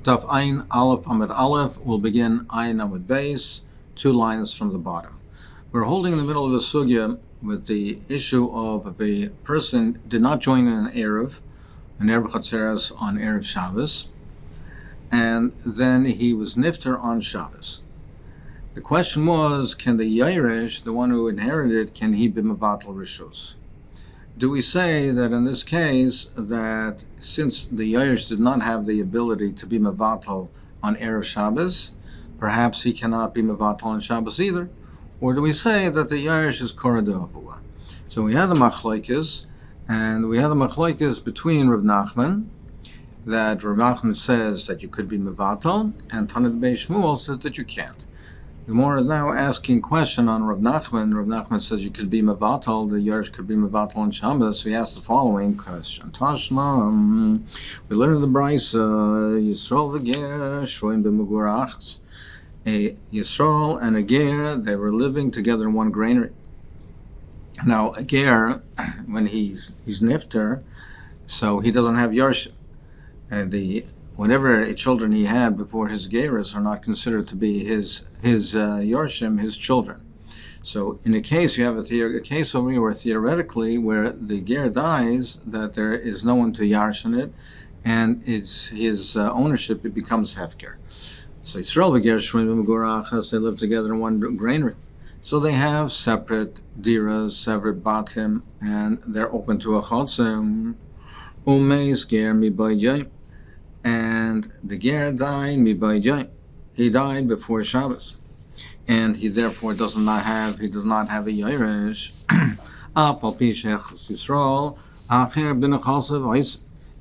Daf Ayin Aleph Amud Aleph will begin Ayin Amud Beis, 2 lines from the bottom. We're holding in the middle of the sugya with the issue of if a person did not join in an Eruv Chatzeres on Erev Shabbos, and then he was nifter on Shabbos. The question was, can the Yairish, the one who inherited, can he be mevatel rishus? Do we say that in this case that since the Yairish did not have the ability to be mevatel on Erev Shabbos, perhaps he cannot be mevatel on Shabbos either? Or do we say that the Yairish is korah de'avua? So we had the machlokes, and we had the machlokes between Rav Nachman, that Rav Nachman says that you could be mevatel, and Tanit Beis Shmuel says that you can't. The Gemara is now asking a question on Rav Nachman. Rav Nachman says you could be mevatel, the Yairish could be mevatel on Shabbos. So he asked the following question. Tashma, we learned in the Brisa, Yisrael v'ger, shoim b'mugurachs. A Yisrael and a ger, they were living together in one granary. Now, a ger, when he's nifter, so he doesn't have yarshim. Whatever children he had before his gerus are not considered to be his yarshim, his children. So in a case, you have a case over here where theoretically, where the ger dies, that there is no one to yarshin it, and his ownership, it becomes hefker. So Yisrael v'ger shvim b'mugurachas, they live together in one granary. So they have separate diras, separate batim, and they're open to a chotzim. Umeis ger mibayjay. And the ger died mibayjay. He died before Shabbos, and he therefore does not have a Yairish.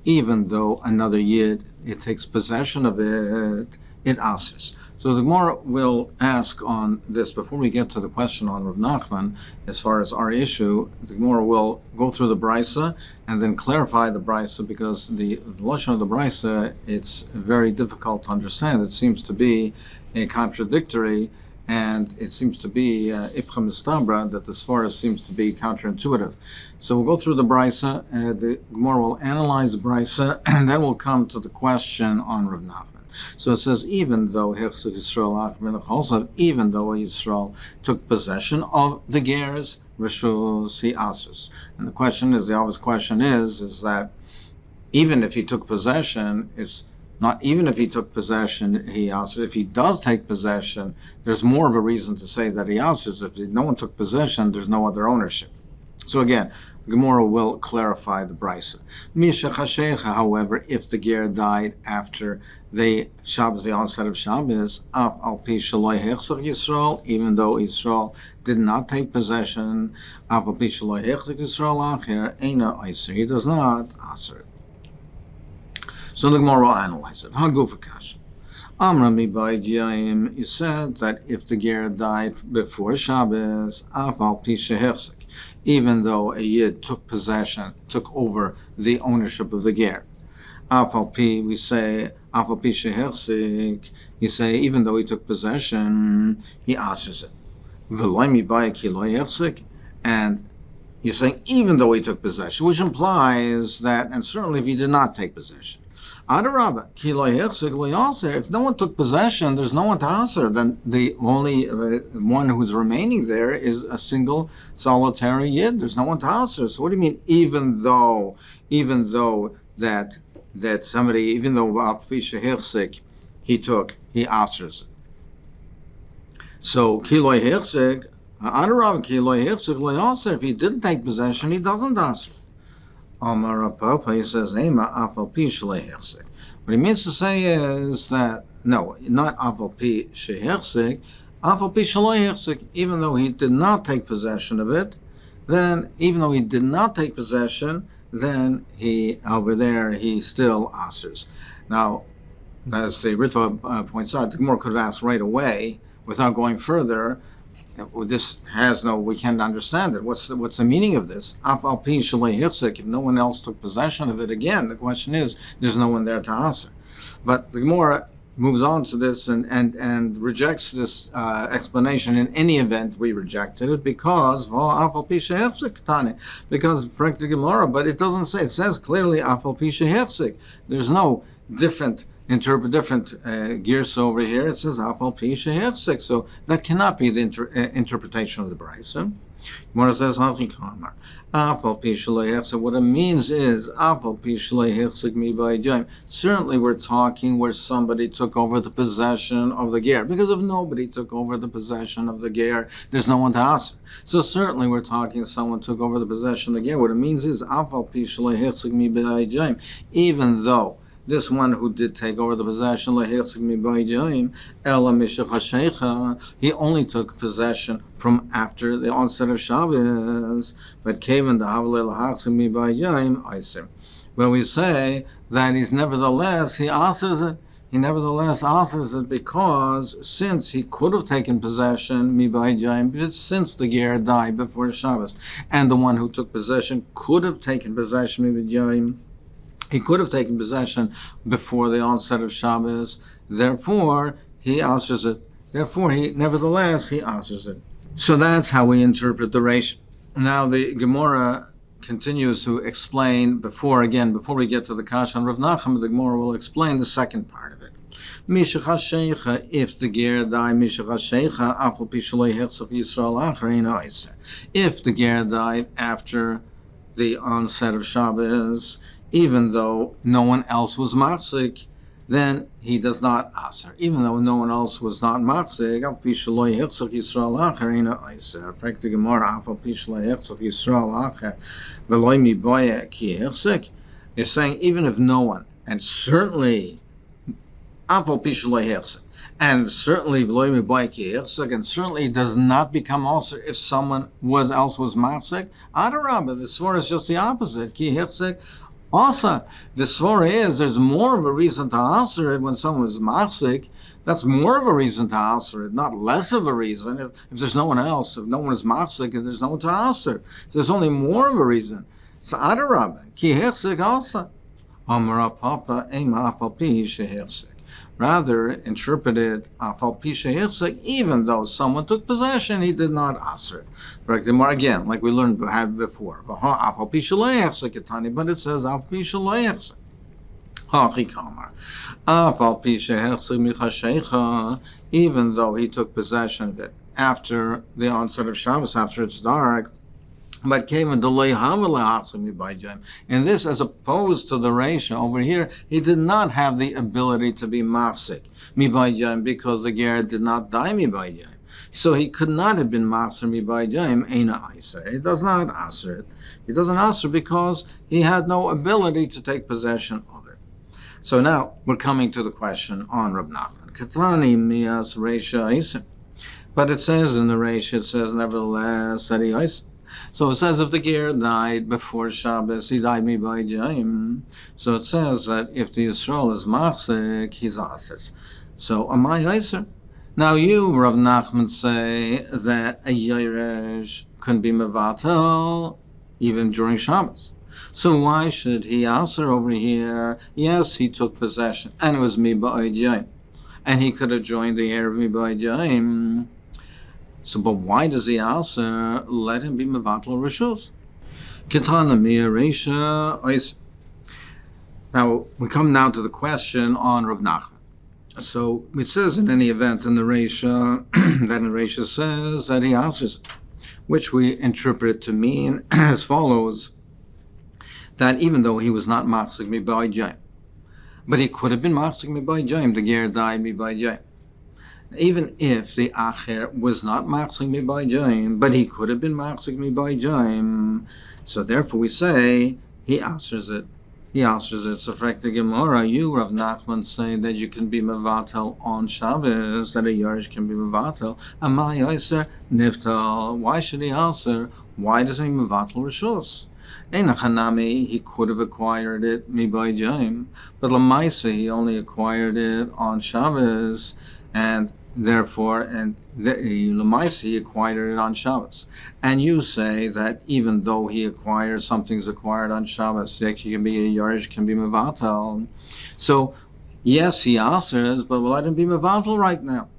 Even though another Yid, it takes possession of it, it asks. So the Gemara will ask on this, before we get to the question on Rav Nachman, as far as our issue, the Gemara will go through the Brisa and then clarify the Brisa, because the lashon of the Brisa, it's very difficult to understand. It seems to be a contradictory, and it seems to be ipcha mistabra, that the Svara seems to be counterintuitive. So we'll go through the Brisa, and the Gemara will analyze the Brisa, and then we'll come to the question on Rav Nachman. So it says, even though Yisrael took possession of the ger's rishus, he asks. And the question is, the obvious question is that even if he took possession, it's not even if he took possession, he asks. If he does take possession, there's more of a reason to say that he asks. If no one took possession, there's no other ownership. So again, the Gemara will clarify the Brisa. However, if the ger died after the onset of Shabbos, even though Yisrael did not take possession, he does not answer it. So the Gemara will analyze it. You said that if the ger died before Shabbos, even though a Yid took over the ownership of the ger. We say, you say, even though he took possession, he answers it. And you're saying, even though he took possession, which implies that, and certainly if he did not take possession. If no one took possession, there's no one to answer. Then the only one who's remaining there is a single solitary Yid. There's no one to answer. So what do you mean, even though that somebody, even though he answers it? So kiloi hirsik, if he didn't take possession, he doesn't answer. Amar Papa, he says, what he means to say is that, no, not Afal Pi Shehirsik, Afal Pi Shaloi Hirsik, even though he did not take possession of it, then he over there, he still answers. Now, as the Ritva points out, the Gemara could have asked right away, without going further, this we can't understand it. What's the meaning of this? If no one else took possession of it, again, the question is, there's no one there to answer. But the Gemara moves on to this and rejects this explanation. In any event, we rejected it because practically Gemara, but it doesn't say. It says clearly afal pi shehefsik. There's no different interpret different gears over here. It says afal pi shehechsek. So that cannot be the interpretation of the brisa. Gemara says hachi kamar afal pi shehechsek. What it means is afal pi shehechsek mi ba'yayim. Certainly, we're talking where somebody took over the possession of the ger. Because if nobody took over the possession of the ger, there's no one to ask. So certainly, we're talking someone took over the possession of the ger. What it means is afal pi shehechsek mi ba'yayim. Even though this one who did take over the possession, he only took possession from after the onset of Shabbos. But when we say that he answers it. He nevertheless answers it because since he could have taken possession since the ger died before Shabbos, and the one who took possession could have taken possession he could have taken possession before the onset of Shabbos. Therefore, he answers it. Therefore, he answers it. So that's how we interpret the Reish. Now, the Gemara continues to explain before we get to the Kasha on Rav Nachman, the Gemara will explain the second part of it. If the ger died, if the ger died after the onset of Shabbos, even though no one else was machzik, then he does not aser. Even though no one else was not machzik, you're saying even if no one, and certainly and certainly does not become aser if someone else was machzik. Adarabah, the svara is just the opposite. Ki hichzik. Also, the svara is there's more of a reason to answer it when someone is machzik. That's more of a reason to answer it, not less of a reason. If there's no one else, if no one is machzik, and there's no one to answer, so there's only more of a reason. So adarabah, ki hechzik also. Amar papa ema afal pi shehechzik. Rather, interpreted afal pi shehechzik, even though someone took possession, he did not answer it. Again, like we learned before, but it says afal pi shehechzik. Even though he took possession of it after the onset of Shabbos, after it's dark, but came in delay and this as opposed to the Reisha over here, he did not have the ability to be machzik mibayjayim because the ger did not die mibayjayim. So he could not have been machzer mibayjayim eina aiser. He does not answer it. He doesn't answer because he had no ability to take possession of it. So now we're coming to the question on Rav Nachman. Katani mias Reisha aiser. But it says in the Reisha, it says nevertheless that he aiser. So it says if the ger died before Shabbos, he died mibayjayim. So it says that if the Yisrael is machzik, he's aser. So am I aser? Now you, Rav Nachman, say that a Yeresh can be mevatel even during Shabbos. So why should he answer over here? Yes, he took possession, and it was mibayjayim, and he could have joined the Erev mibayjayim. So, but why does he answer? Let him be mevatel rishus. Ketana mia reisha ois. Now we come now to the question on Rav Nachman. So it says in any event in the reisha that in reisha says that he answers, which we interpret to mean as follows: that even though he was not machzik mibayjayim, but he could have been machzik mibayjayim, the ger died mibayjayim. Even if the acher was not machzik mibayjayim, but he could have been machzik mibayjayim, so therefore we say he answers it. He answers it. So, for the Gemara, you, Rav Nachman, say that you can be mevatel on Shabbos, that a Yeresh can be mevatel. Amai Yaiser Niftal. Why should he answer? Why doesn't he mevatel rishus? Einachanami, he could have acquired it mibayjayim, but lamaisa he only acquired it on Shabbos, and therefore, lamaisa he acquired it on Shabbos. And you say that even though he acquires something's acquired on Shabbos, he can be a Yeresh, can be mevatel. So yes, he answers, but let him be mevatel right now.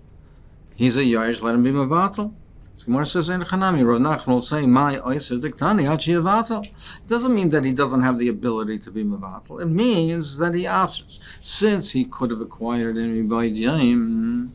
He's a Yeresh, let him be mevatel. So Gemara says, Rav Nachman will say, "My oiser diktani hachi yavatel." It doesn't mean that he doesn't have the ability to be mevatel. It means that he asks, since he could have acquired him by Jaim,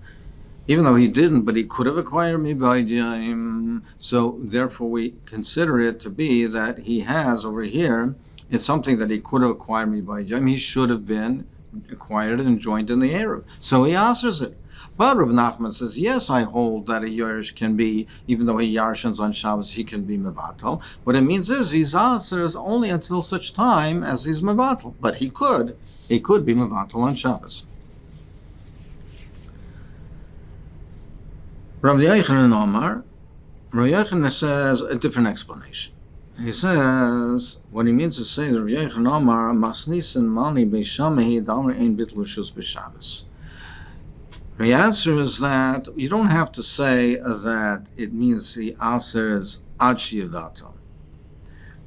even though he didn't, but he could have acquired me by Jaim. So therefore, we consider it to be that he has over here. It's something that he could have acquired me by Jaim. He should have been acquired and joined in the Eruv. So he answers it. But Rav Nachman says, yes, I hold that a Yerush can be, even though he Yarshans on Shabbos, he can be Mevatel. What it means is he's answers only until such time as he's Mevatel. But he could be Mevatel on Shabbos. Rav Yochanan Omar, Rav Yochanan says a different explanation. He says, what he means to say, Rav Yochanan Omar, Masnisin Mani Beishamehi Damer Ein Bitl Rishus B'Shabbos. The answer is that you don't have to say that it means the answers Ad Shivato.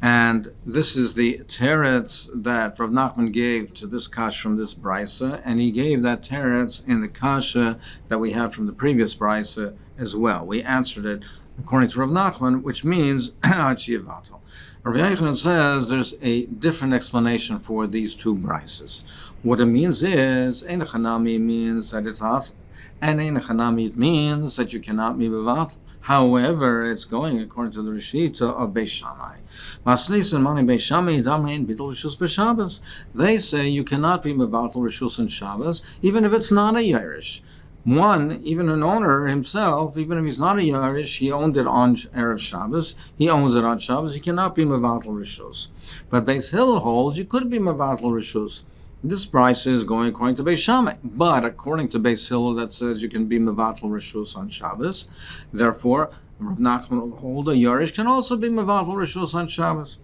And this is the teretz that Rav Nachman gave to this kasha from this brisa, and he gave that teretz in the kasha that we had from the previous brisa as well. We answered it according to Rav Nachman, which means Ad Shivato. Rav Yochanan says there's a different explanation for these two brises. What it means is, Ein Chanami means that it's us, and Ein Chanami it means that you cannot be Mevatel. However, it's going according to the Rishita of Beis Shammai. Masnis and Mani Beis Shammai Damein Bidul Rishus B'Shabbos. They say you cannot be Mevatel Rishus in Shabbos, even if it's not a Yerush. One, even an owner himself, even if he's not a Yerush, he owned it on Erev Shabbos, he owns it on Shabbos, he cannot be Mevatel Rishus. But Beis Hillel holds you could be Mevatel Rishus. This price is going according to Beis Shammai, but according to Beis Hillel that says you can be Mevatel Rishus on Shabbos. Therefore, Rav Nachman will hold a Yerush can also be Mevatel Rishus on Shabbos.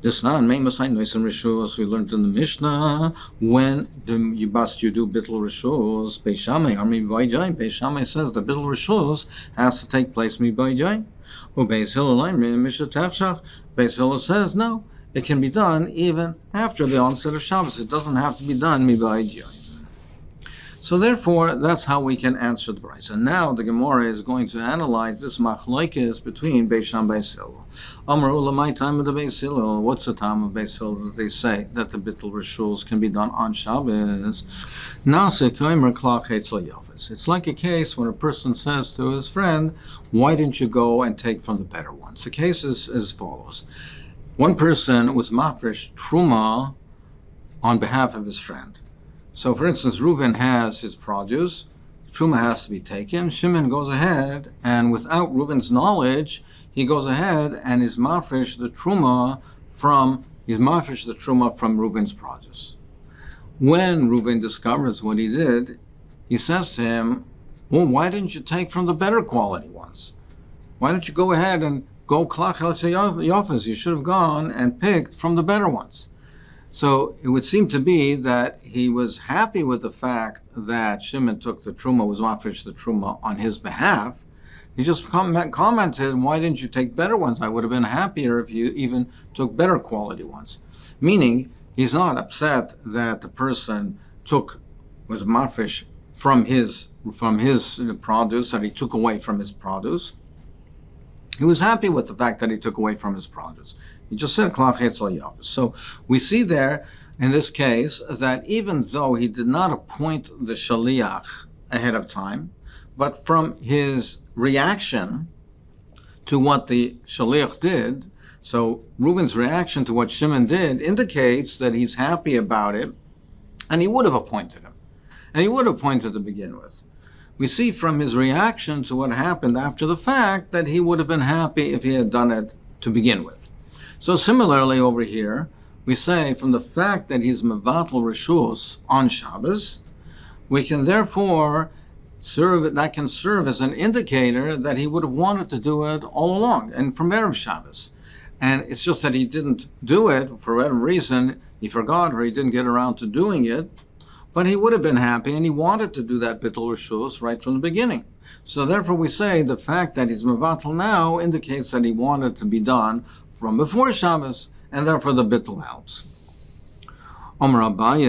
Just now in Meimasai Noisim Rishus, we learned in the Mishnah when you do Bittul Rishus, Beis Shammai, or Mibayjai. Beis Shammai says the Bittul Rishus has to take place Mibayjai. Or Beis Hillel Beis Hillel says no, it can be done even after the onset of Shabbos. It doesn't have to be done Mibayjai. So therefore, that's how we can answer the brisa. And now the Gemara is going to analyze this machlokes between Beis Shammai and Beis Hillel. Amar Ulamai time of the Beis Hillel. What's the time of Beis Hillel that they say that the Bittul Rishus can be done on Shabbos? It's like a case when a person says to his friend, why didn't you go and take from the better ones? The case is as follows. One person was mafresh truma on behalf of his friend. So, for instance, Reuven has his produce, truma has to be taken. Shimon goes ahead, and without Reuven's knowledge, he goes ahead and is mafresh the truma from Reuven's produce. When Reuven discovers what he did, he says to him, "Well, why didn't you take from the better quality ones? Why don't you go ahead and go klach yafas? You should have gone and picked from the better ones." So it would seem to be that he was happy with the fact that Shimon took the truma, was mafresh the truma on his behalf. He just commented, why didn't you take better ones? I would have been happier if you even took better quality ones. Meaning, he's not upset that the person was mafresh from his produce, that he took away from his produce. He was happy with the fact that he took away from his produce. He just said, so we see there, in this case, that even though he did not appoint the shaliach ahead of time, but from his reaction to what the shaliach did, so Reuven's reaction to what Shimon did indicates that he's happy about it, and he would have appointed him. And he would have appointed to begin with. We see from his reaction to what happened after the fact that he would have been happy if he had done it to begin with. So similarly over here, we say from the fact that he's mevatel rishus on Shabbos, we can therefore serve as an indicator that he would have wanted to do it all along and from Erev Shabbos. And it's just that he didn't do it for whatever reason, he forgot or he didn't get around to doing it, but he would have been happy and he wanted to do that bittul rishus right from the beginning. So therefore we say the fact that he's mevatel now indicates that he wanted to be done from before Shabbos, and therefore the bittul helps. Omer Abaye,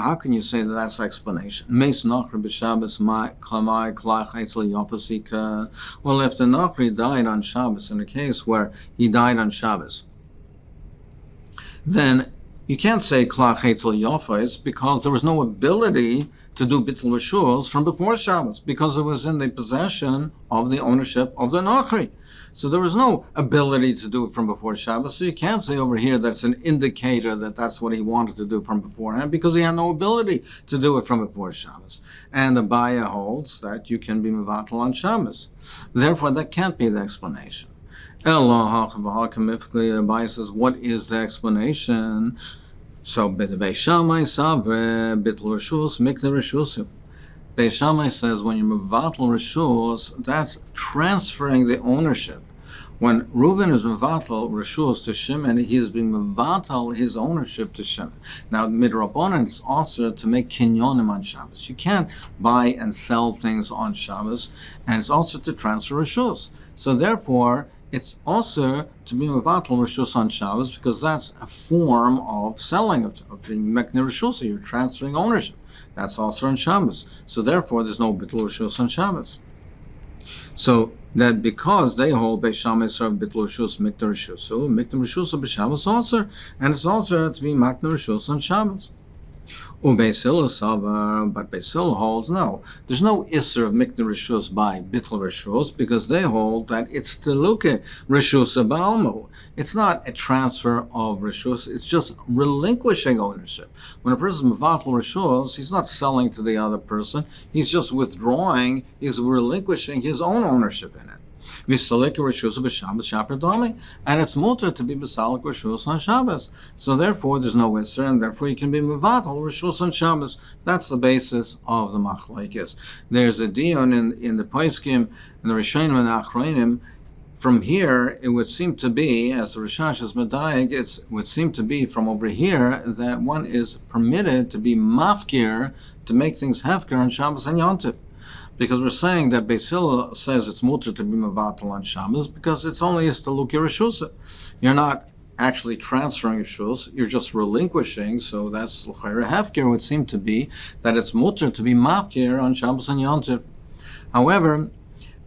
how can you say that that's explanation? Well, if the Nachri died on Shabbos, in a case where he died on Shabbos, then you can't say Klach Eitzel Yofes because there was no ability to do Bittul Rishus from before Shabbos because it was in the possession of the ownership of the Nachri. So there was no ability to do it from before Shabbos. So you can't say over here that's an indicator that that's what he wanted to do from beforehand because he had no ability to do it from before Shabbos. And Abaye holds that you can be mevatel on Shabbos. Therefore, that can't be the explanation. Abaye says, what is the explanation? So, Beis Shammai savre bittul rishus mikne rishusim. Beis Shammai says when you mevatel rishus, that's transferring the ownership. When Reuven is mevatel rishus to Shimon, he is being mevatel his ownership to Shimon. Now, midrabanan is also to make kinyonim on Shabbos. You can't buy and sell things on Shabbos, and it's also to transfer rishus. So, therefore, it's also to be mevatel rishus on Shabbos because that's a form of selling, of being mekne rishus. So you're transferring ownership. That's also on Shabbos. So therefore, there's no bittul rishus on Shabbos. So that because they hold Beis Shammai serve bittul rishus mikne rishus, so mikne rishus b'Shabbos also, and it's also to be makne rishus on Shabbos. Beis Hillel savar, but Beis Hillel holds no. There's no isser of mikne rishus by bittul rishus because they hold that it's teluke rishus ba'almo. It's not a transfer of rishus. It's just relinquishing ownership. When a person is mevatel rishus, he's not selling to the other person. He's just withdrawing. He's relinquishing his own ownership in it. And it's mutter to be besalik rishus on Shabbos. So therefore, there's no isser, and therefore you can be mevatel rishus on Shabbos. That's the basis of the machlokes. There's a dion in the Paiskim and the Rishonim and Achronim. From here, it would seem to be, as the Rishash is medayik, it would seem to be from over here that one is permitted to be mafkir, to make things hefker on Shabbos and Yontif. Because we're saying that Beis Hillel says it's mutter to be mevatel on Shabbos because it's only a staluki rishusa. You're not actually transferring rishus, you're just relinquishing, so that's l'chayra hefker would seem to be that it's mutter to be mafkir on Shabbos and Yontif. However,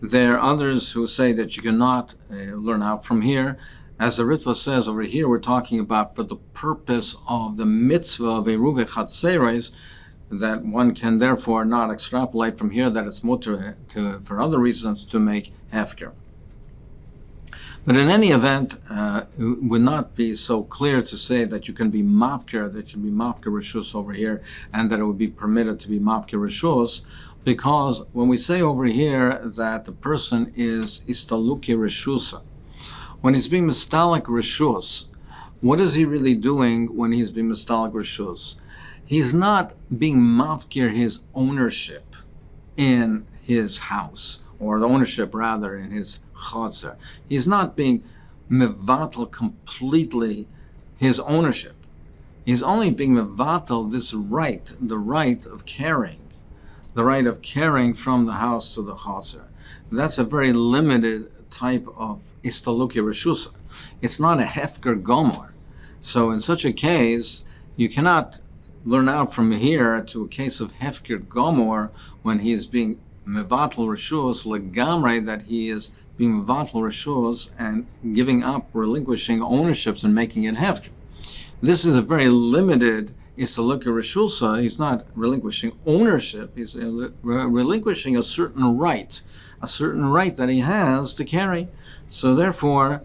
there are others who say that you cannot learn out from here. As the Ritva says over here, we're talking about for the purpose of the mitzvah of Eruvin Chatzeres, that one can therefore not extrapolate from here that it's mutter for other reasons to make hefker. But in any event, it would not be so clear to say that you can be mafker, that you be mafker rishus over here, and that it would be permitted to be mafker rishus, because when we say over here that the person is istaluki rishusa, when he's being mistalik rishus, what is he really doing when he's being mistalik rishus? He's not being mafkir his ownership in his house, or the ownership rather in his chotzer. He's not being mevatel completely his ownership. He's only being mevatel this right, the right of carrying from the house to the chotzer. That's a very limited type of istaluki reshusa. It's not a hefker gomor. So in such a case, you cannot learn out from here to a case of hefker gomor when he is being mevatel rishus legamre, that he is being mevatel rishus and giving up, relinquishing ownerships and making it hefker. This is a very limited istaluki rishusa. He's not relinquishing ownership. He's relinquishing a certain right that he has to carry. So therefore,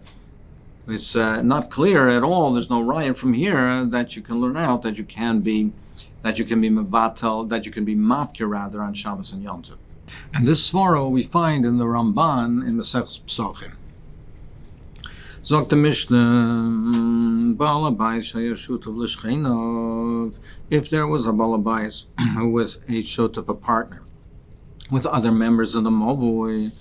it's not clear at all. There's no riot from here that you can learn out that you can be mevatel, that you can be mafkir rather on Shabbos and Yom Tov. And this svara we find in the Ramban in Masechet Psachim. Zok the Mishnah, Baal Habayis shaya shutav l'shchinov. If there was a Baal Habayis who was a shutav, a partner with other members of the Mavui.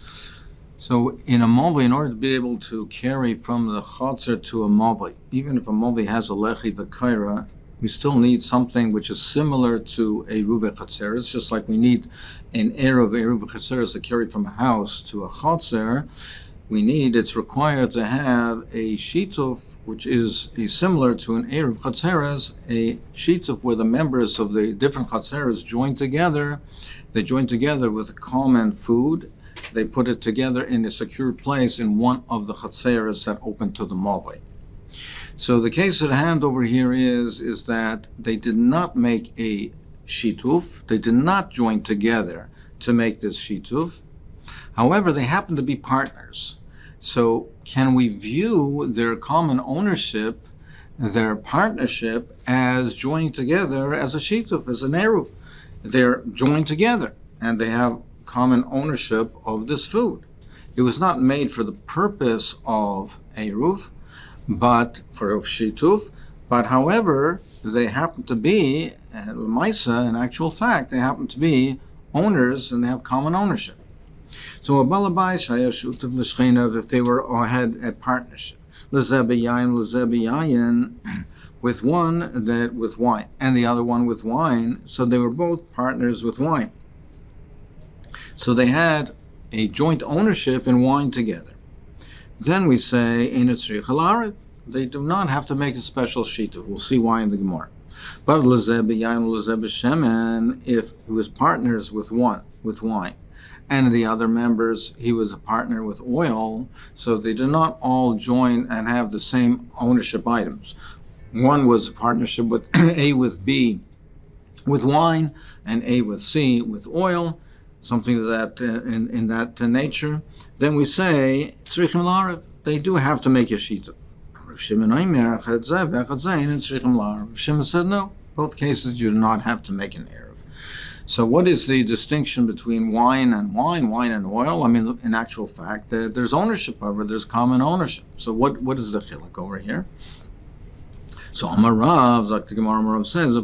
So in a Mavui, in order to be able to carry from the Chotzer to a Mavui, even if a Mavui has a Lechi v'Kaira, we still need something which is similar to a Eruvin Chatzeres, just like we need an Eruv Chatzeres to carry from a house to a Chotzer. it's required to have a shituf, which is similar to an Eruv Chatzeres, a shituf where the members of the different Chatzeres join together. They join together with common food. They put it together in a secure place in one of the Chatzeres that open to the Mavoi. So the case at hand over here is that they did not make a shituf. They did not join together to make this shituf. However, they happen to be partners. So can we view their common ownership, their partnership, as joining together as a shituf, as an eruv? They're joined together and they have common ownership of this food. It was not made for the purpose of eruv, but for shituf. But however, they happen to be, l'maisa, in actual fact, they happen to be owners and they have common ownership. So a balabais shaya shutav l'shcheinav, if they were had a partnership, l'zeh b'yayin, with one that with wine and the other one with wine, so they were both partners with wine. So they had a joint ownership in wine together. Then we say ein tzrich ha'lariv. They do not have to make a special shituf. We'll see why in the Gemara. But l'zeh b'yayin l'zeh b'shemen, if he was partners with wine, and the other members, he was a partner with oil, so they did not all join and have the same ownership items. One was a partnership with A with B with wine, and A with C with oil, something that in that nature. Then we say tzrichim lariv. They do have to make a shituf. Shimon said no. Both cases you do not have to make an eruv. So what is the distinction between wine and oil? I mean, in actual fact, there's ownership over, there's common ownership. So what is the chiluk over here? So Amarav, like the Gemara Amarav says,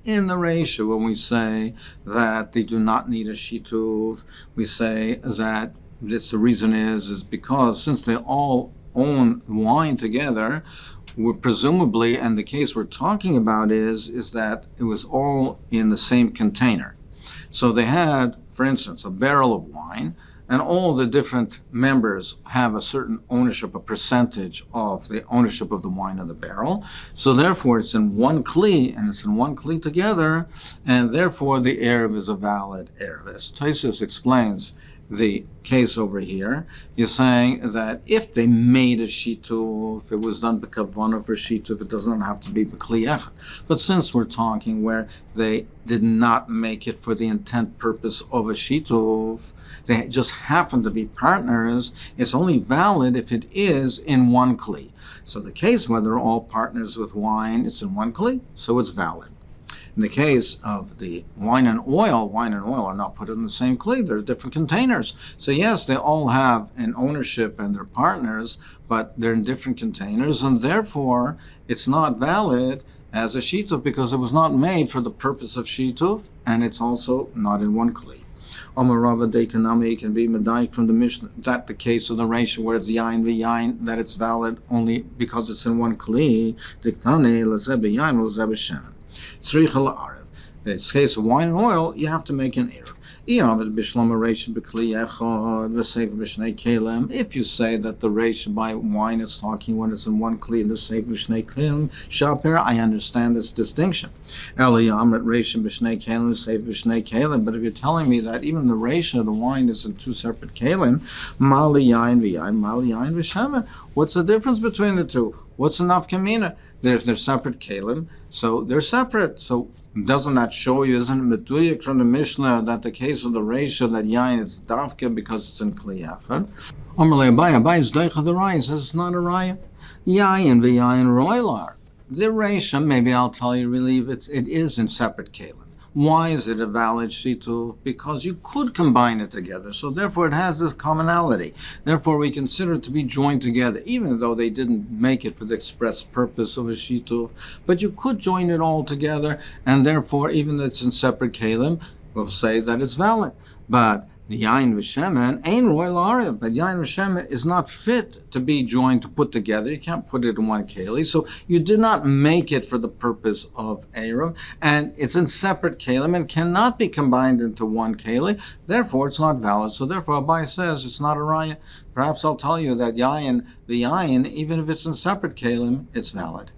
in the ratio, when we say that they do not need a shituv, we say that the reason is because since they all own wine together, presumably, and the case we're talking about is that it was all in the same container. So they had, for instance, a barrel of wine, and all the different members have a certain ownership, a percentage of the ownership of the wine in the barrel. So therefore, it's in one kli, and it's in one kli together, and therefore the eruv is a valid eruv. As Tosfos explains the case over here, you're saying that if they made a shituf, if it was done b'kavana for shituf, it doesn't have to be b'kli echad. But since we're talking where they did not make it for the intent purpose of a shituf, they just happen to be partners, it's only valid if it is in one kli. So the case where they're all partners with wine, it's in one kli, so it's valid. In the case of the wine and oil are not put in the same kli. They're different containers. So yes, they all have an ownership and they're partners, but they're in different containers, and therefore it's not valid as a shituf because it was not made for the purpose of shituf, and it's also not in one kli. Omarava Dekanami can be medayik from the Mishnah. That the case of the ratio where it's yain, that it's valid only because it's in one kli. Diktane l'zeh b'yayin l'zeh b'shemen. Tzricha la'arev. In this case of wine and oil, you have to make an eruv. If you say that the ratio by wine is talking when it's in one kli and the sefer b'shnei kelim shaper, I understand this distinction. But if you're telling me that even the ratio of the wine is in two separate kelim, what's the difference between the two? What's enough kamina? They're separate kelim, so they're separate. So doesn't that show you, isn't it meduyik from the Mishnah that the case of the ratio that yain is dafka because it's in kli echad? Amarle Abai is deicha the raya, says it's not a raya. Yain v'yain roilar. The ratio, maybe I'll tell you, it is in separate kelim. Why is it a valid shituf? Because you could combine it together, so therefore it has this commonality. Therefore we consider it to be joined together, even though they didn't make it for the express purpose of a shituf. But you could join it all together, and therefore even though it's in separate kelim, we'll say that it's valid. But The yain v'shemen ain roy l'ariv, but yain v'shemen is not fit to be joined, to put together. You can't put it in one keli, so you did not make it for the purpose of eruv, and it's in separate kelim and cannot be combined into one keli. Therefore, it's not valid. So therefore, Abai says it's not a raya. Perhaps I'll tell you that the yain, even if it's in separate kelim, it's valid.